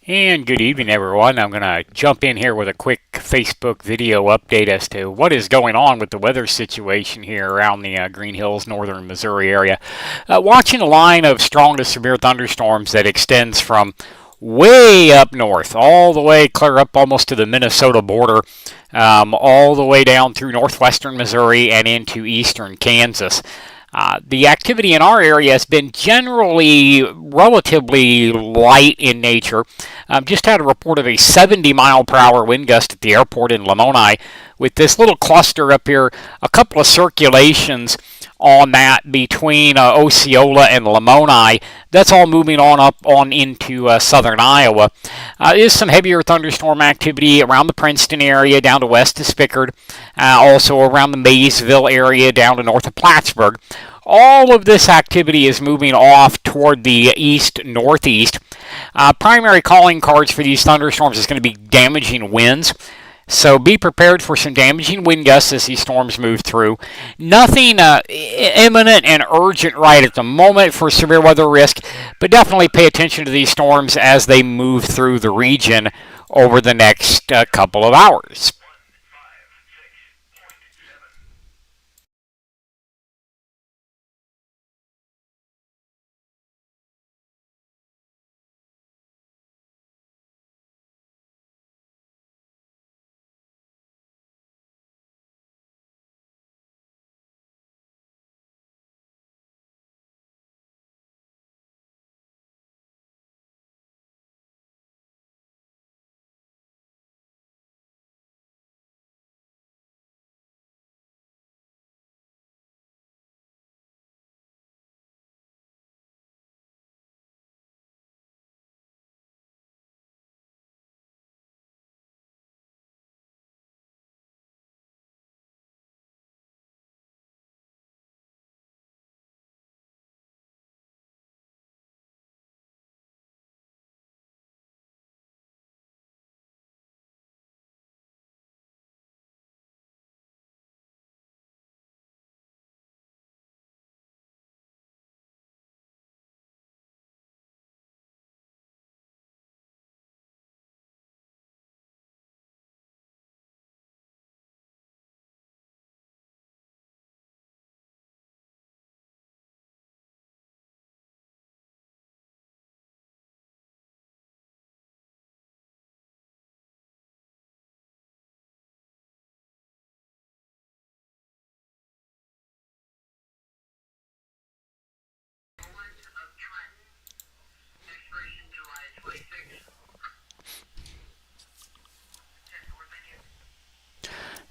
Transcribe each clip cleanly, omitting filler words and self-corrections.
And good evening, everyone. I'm going to jump in here with a quick Facebook video update as to what is going on with the weather situation here around the Green Hills, northern Missouri area. Watching a line of strong to severe thunderstorms that extends from way up north, all the way clear up almost to the Minnesota border, all the way down through northwestern Missouri and into eastern Kansas. The activity in our area has been generally relatively light in nature. Just had a report of a 70-mile-per-hour wind gust at the airport in Lamoni with this little cluster up here, a couple of circulations on that between Osceola and Lamoni. That's all moving on up on into southern Iowa. There's some heavier thunderstorm activity around the Princeton area down to west of Spickard, also around the Maysville area down to north of Plattsburgh. All of this activity is moving off toward the east-northeast. Primary calling cards for these thunderstorms is going to be damaging winds. So be prepared for some damaging wind gusts as these storms move through. Nothing imminent and urgent right at the moment for severe weather risk, but definitely pay attention to these storms as they move through the region over the next couple of hours.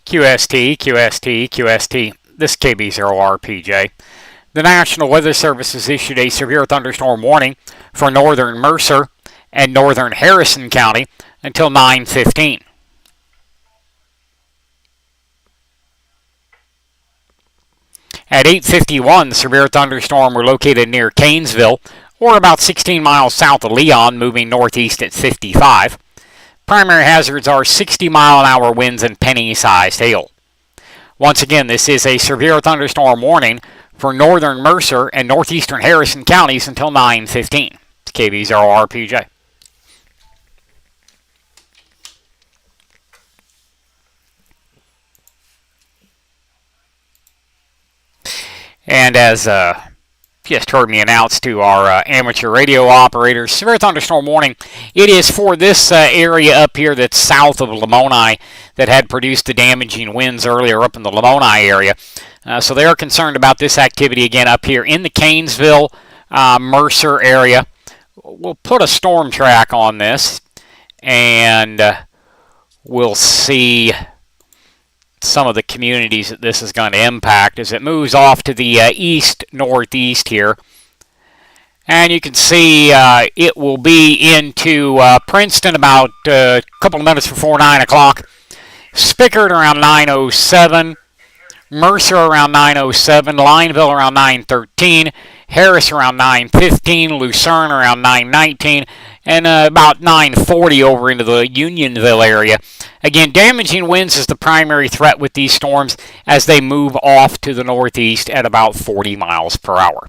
QST, QST, QST. This is KB0RPJ. The National Weather Service has issued a severe thunderstorm warning for northern Mercer and northern Harrison County until 9:15. At 8:51, the severe thunderstorm were located near Canesville, or about 16 miles south of Leon, moving northeast at 55. Primary hazards are 60-mile-an-hour winds and penny-sized hail. Once again, this is a severe thunderstorm warning for northern Mercer and northeastern Harrison counties until 9:15. It's KB0RPJ. And as just heard me announce to our amateur radio operators, severe thunderstorm warning. It is for this area up here that's south of Lamoni that had produced the damaging winds earlier up in the Lamoni area. So they are concerned about this activity again up here in the Canesville, Mercer area. We'll put a storm track on this, and we'll see some of the communities that this is going to impact as it moves off to the east-northeast here. And you can see it will be into Princeton about a couple of minutes before 9 o'clock. Spickard around 9:07. Mercer around 9:07. Lineville around 9:13. Harris around 9:15. Lucerne around 9:19. And about 9:40 over into the Unionville area. Again, damaging winds is the primary threat with these storms as they move off to the northeast at about 40 miles per hour.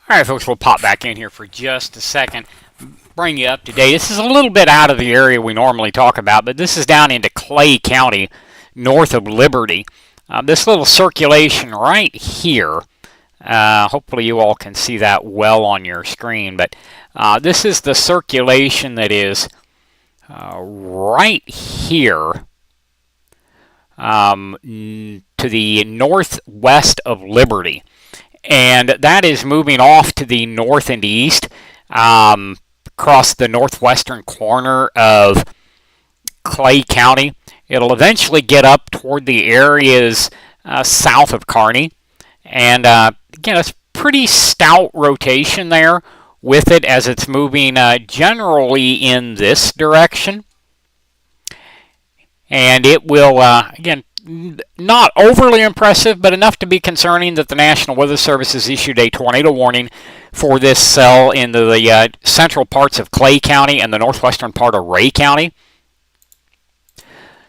All right, folks, we'll pop back in here for just a second, bring you up to date. This is a little bit out of the area we normally talk about, but this is down into Clay County, north of Liberty. This little circulation right here, hopefully you all can see that well on your screen, but this is the circulation that is right here to the northwest of Liberty. And that is moving off to the north and east across the northwestern corner of Clay County. It'll eventually get up toward the areas south of Kearney. And again, it's pretty stout rotation there with it as it's moving generally in this direction. And it will, again, not overly impressive, but enough to be concerning that the National Weather Service has issued a tornado warning for this cell into the central parts of Clay County and the northwestern part of Ray County.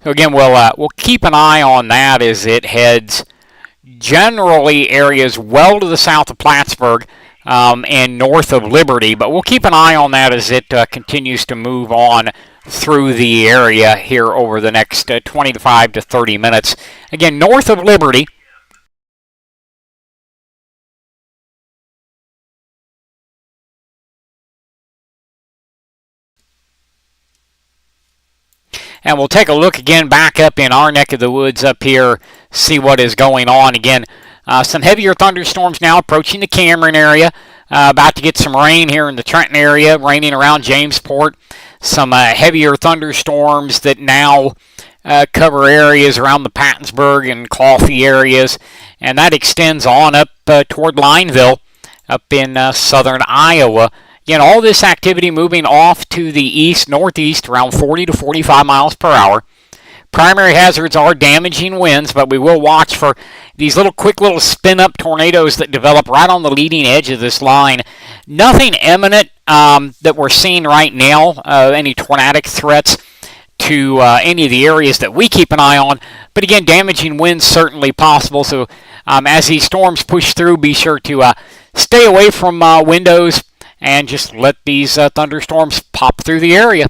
So again, we'll keep an eye on that as it heads generally areas well to the south of Plattsburgh and north of Liberty, but we'll keep an eye on that as it continues to move on through the area here over the next 25 to 30 minutes. Again, north of Liberty. And we'll take a look again back up in our neck of the woods up here, see what is going on. Again, some heavier thunderstorms now approaching the Cameron area. About to get some rain here in the Trenton area, raining around Jamesport. Some heavier thunderstorms that now cover areas around the Pattonsburg and Coffee areas. And that extends on up toward Lineville, up in southern Iowa. Again, all this activity moving off to the east-northeast around 40 to 45 miles per hour. Primary hazards are damaging winds, but we will watch for these quick little spin-up tornadoes that develop right on the leading edge of this line. Nothing imminent that we're seeing right now, any tornadic threats to any of the areas that we keep an eye on. But again, damaging winds certainly possible. So as these storms push through, be sure to stay away from windows and just let these thunderstorms pop through the area.